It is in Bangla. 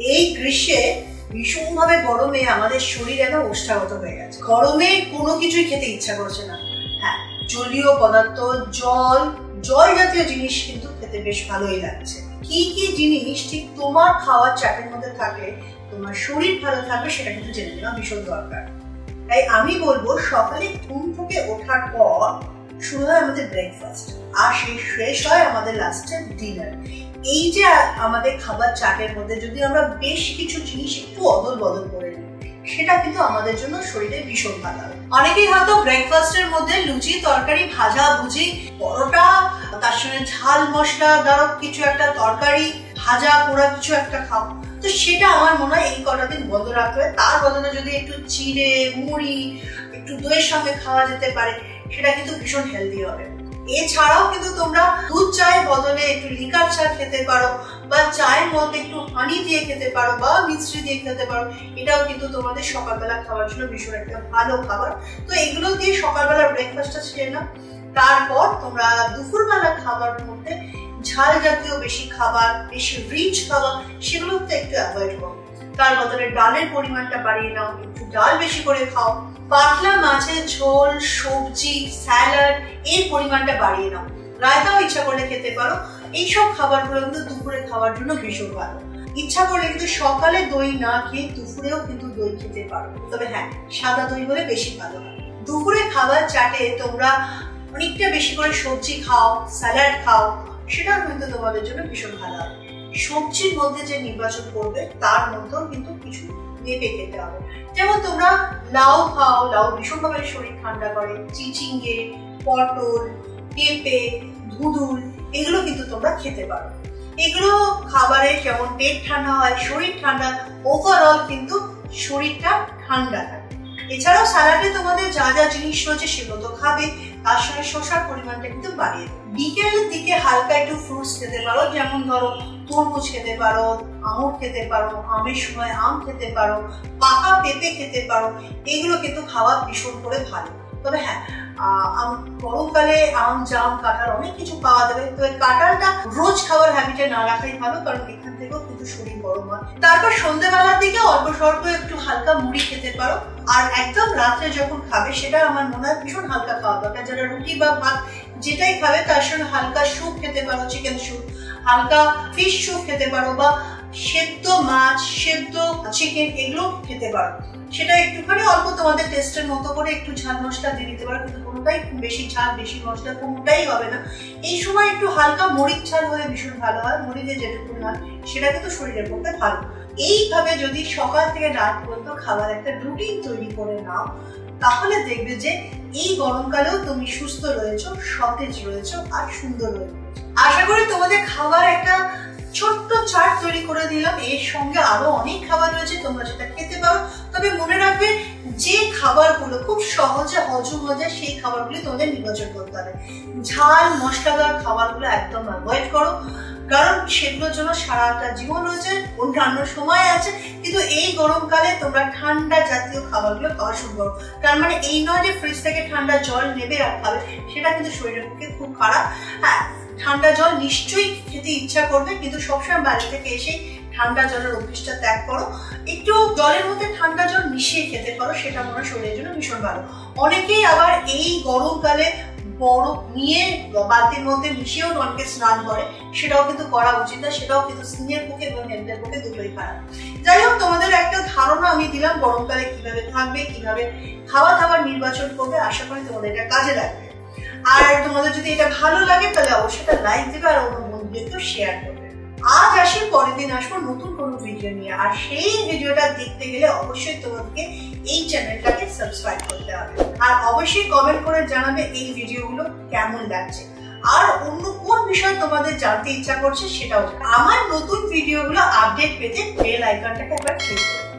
এই গ্রীষ্মে ভীষণভাবে গরমে আমাদের শরীর একদম ওষ্ঠাগত হয়ে গেছে। গরমে কোনো কিছুই খেতে ইচ্ছা করছে না। হ্যাঁ, জলীয় পদার্থ, জল জাতীয় জিনিস কিন্তু খেতে বেশ ভালোই লাগছে। কি কি জিনিস ঠিক তোমার খাওয়ার চাটের মধ্যে থাকলে তোমার শরীর ভালো থাকবে সেটা কিন্তু জেনে নেওয়া ভীষণ দরকার। তাই আমি বলবো সকালে ঘুম থেকে ওঠার পর শুরু হয় আমাদের ব্রেকফাস্ট, আর শেষ হয় আমাদের লাস্টের ডিনার। এই যে আমাদের খাবার চাটের মধ্যে যদি আমরা বেশ কিছু জিনিস একটু অদল বদল করে নিই, সেটা কিন্তু আমাদের জন্য শরীরে ভীষণ ভালো হবে। অনেকেই হয়তো ব্রেকফাস্টের মধ্যে লুচি, তরকারি, ভাজা ভুজি, পরোটা, তার সঙ্গে ঝাল মশলা দেওয়া কিছু একটা তরকারি, ভাজা পোড়া কিছু একটা খাও। তো সেটা আমার মনে হয় এই কটা দিন বন্ধ রাখতে হবে। তার বদলে যদি একটু চিড়ে, মুড়ি, একটু দইয়ের সঙ্গে খাওয়া যেতে পারে, সেটা কিন্তু ভীষণ হেলদি হবে। এছাড়াও কিন্তু তোমরা দুধ চায়ের বদলে একটু লিকার চা খেতে পারো, বা চায়ের মধ্যে একটু হানি দিয়ে খেতে পারো, বা মিশ্রি দিয়ে খেতে পারো। এটাও কিন্তু তোমাদের সকালবেলা খাওয়ার জন্য ভীষণ একটা ভালো খাবার। তো এগুলো দিয়ে সকালবেলা ব্রেকফাস্টটা সেরে নাও। তারপর তোমরা দুপুরবেলা খাবার মধ্যে ঝাল জাতীয় বেশি খাবার, বেশি রিচ খাবার, সেগুলো তো একটু অ্যাভয়েড করো। তার বদলে ডালের পরিমাণটা বাড়িয়ে নাও, একটু ডাল বেশি করে খাও। পাতলা মাছের ঝোল, সবজি, স্যালাড এর পরিমাণটা বাড়িয়ে নাও। রায়তাও ইচ্ছা করলে খেতে পারো। এইসব খাবারগুলো কিন্তু দুপুরে খাওয়ার জন্য ভীষণ ভালো। ইচ্ছা করলে কিন্তু সকালে দই না খেয়ে দুপুরেও কিন্তু দই খেতে পারো, তবে হ্যাঁ, সাদা দই হলে বেশি ভালো হয়। দুপুরে খাবার চাটে তোমরা অনেকটা বেশি করে সবজি খাও, স্যালাড খাও, সেটাও কিন্তু তোমাদের জন্য ভীষণ ভালো হবে। সবজির মধ্যে যে নির্বাচন করবে তার মধ্যেও কিন্তু কিছু মেপে খেতে হবে। যেমন তোমরা লাউ খাও, লাউ ভীষণভাবে শরীর ঠান্ডা করে। চিচিঙ্গে, পটল, পেঁপে, ধুঁদুল, এগুলো কিন্তু তোমরা খেতে পারো। এগুলো খাবারে যেমন পেট ঠান্ডা হয়, শরীর ঠান্ডা, ওভারঅল কিন্তু শরীরটা ঠান্ডা থাকে। এছাড়াও স্যালাডে তোমাদের যা যা জিনিস রয়েছে সেগুলো তো খাবে, তার সঙ্গে শসার পরিমাণটা কিন্তু বাড়িয়ে দেবে। বিকেলের দিকে হালকা একটু ফ্রুটস খেতে পারো, যেমন ধরো তরমুজ খেতে পারো, আঙুর খেতে পারো, আমের সময় আম খেতে পারো, পাকা পেঁপে খেতে পারো। এগুলো কিন্তু খাওয়া ভীষণ করে ভালো। তবে হ্যাঁ, গরমকালে আম, জাম, কাঁঠাল অনেক কিছু পাওয়া যাবে, তবে কাঁঠালটা রোজ খাওয়ার হ্যাবিটে না রাখাই ভালো, কারণ এখান থেকেও কিন্তু শরীর গরম হয়। তারপর সন্ধ্যেবেলার দিকে অল্প স্বল্প একটু হালকা মুড়ি খেতে পারো। আর একদম রাত্রে যখন খাবে সেটা আমার মনে হয় ভীষণ হালকা খাওয়া দরকার। যারা রুটি বা ভাত যেটাই খাবে তার সঙ্গে হালকা স্যুপ খেতে পারো, চিকেন স্যুপ, হালকা ফিশ স্যুপ খেতে পারো, বা সেদ্ধ মাছ, সেদ্ধ চিকেন, এগুলো খেতে পারো। সেটা একটুখানি অল্প তোমাদের টেস্টের মতো করে একটু ঝাল মশলা দিয়ে দিতে পারো, কিন্তু কোনোটাই বেশি ঝাল, বেশি মশলা কোনোটাই হবে না। এই সময় একটু হালকা মরিচ ঝাল হলে ভীষণ ভালো হয়। মরিচে যেটুকু হয় সেটা কিন্তু শরীরের পক্ষে ভালো। এইভাবে যদি সকাল থেকে রাত পর্যন্ত খাবার একটা রুটিন তৈরি করে নাও, তাহলে দেখবে যে এই গরমকালেও তুমি সুস্থ রয়েছো, সতেজ রয়েছো, আর সুন্দর রয়েছো। আশা করি তোমাদের খাবার একটা ছোট্ট চার্ট তৈরি করে দিলাম। এর সঙ্গে আরো অনেক খাবার রয়েছে, তোমরা সেটা খেতে পারো। তবে মনে রাখবে, যে খাবারগুলো খুব সহজে হজম হয়ে যায় সেই খাবারগুলি তোমাদের নির্বাচন করতে হবে। ঝাল মশলাদার খাবারগুলো একদম অ্যাভয়েড করো, কারণ সেগুলোর জন্য সারাটা জীবন রয়েছে, অন্যান্য সময় আছে। কিন্তু এই গরমকালে তোমরা ঠান্ডা জাতীয় খাবারগুলো খাওয়া শুরু করো। তার মানে এই নয় যে ফ্রিজ থেকে ঠান্ডা জল নেবে আর খাবে, সেটা কিন্তু শরীরের পক্ষে খুব খারাপ। হ্যাঁ, ঠান্ডা জল নিশ্চয়ই খেতে ইচ্ছা করবে, কিন্তু সবসময় বাইরে থেকে এসে ঠান্ডা জলের অভ্যাসটা ত্যাগ করো। একটু জলের মধ্যে ঠান্ডা জল মিশিয়ে খেতে পারো, সেটা মনে শরীরের জন্য ভীষণ ভালো। অনেকেই আবার এই গরমকালে বরফ নিয়ে বালতির মধ্যে মিশিয়েও অনেকে স্নান করে, সেটাও কিন্তু করা উচিত না। সেটাও কিন্তু স্কিনের পক্ষে এবং হেলথের পক্ষে দুটোই খারাপ। যাই হোক, তোমাদের একটা ধারণা আমি দিলাম গরমকালে কিভাবে থাকবে, কিভাবে খাওয়া দাবার নির্বাচন করবে। আশা করি তোমাদের এটা কাজে লাগবে। আর তোমাদের যদি এটা ভালো লাগে তাহলে অবশ্যই একটা লাইক দেবে, আর অন্য বন্ধুদেরকেও শেয়ার করবে। আজ আসি, পরের দিন আসবো নতুন কোনো ভিডিও নিয়ে। আর সেই ভিডিওটা দেখতে গেলে অবশ্যই তোমাদেরকে এই চ্যানেলটাকে সাবস্ক্রাইব করতে হবে। আর অবশ্যই কমেন্ট করে জানাবে এই ভিডিওগুলো কেমন লাগছে, আর অন্য কোন বিষয় তোমাদের জানতে ইচ্ছা করছে সেটাও। আমার নতুন ভিডিওগুলো আপডেট পেতে বেল আইকনটাকে একবার ক্লিক করবে।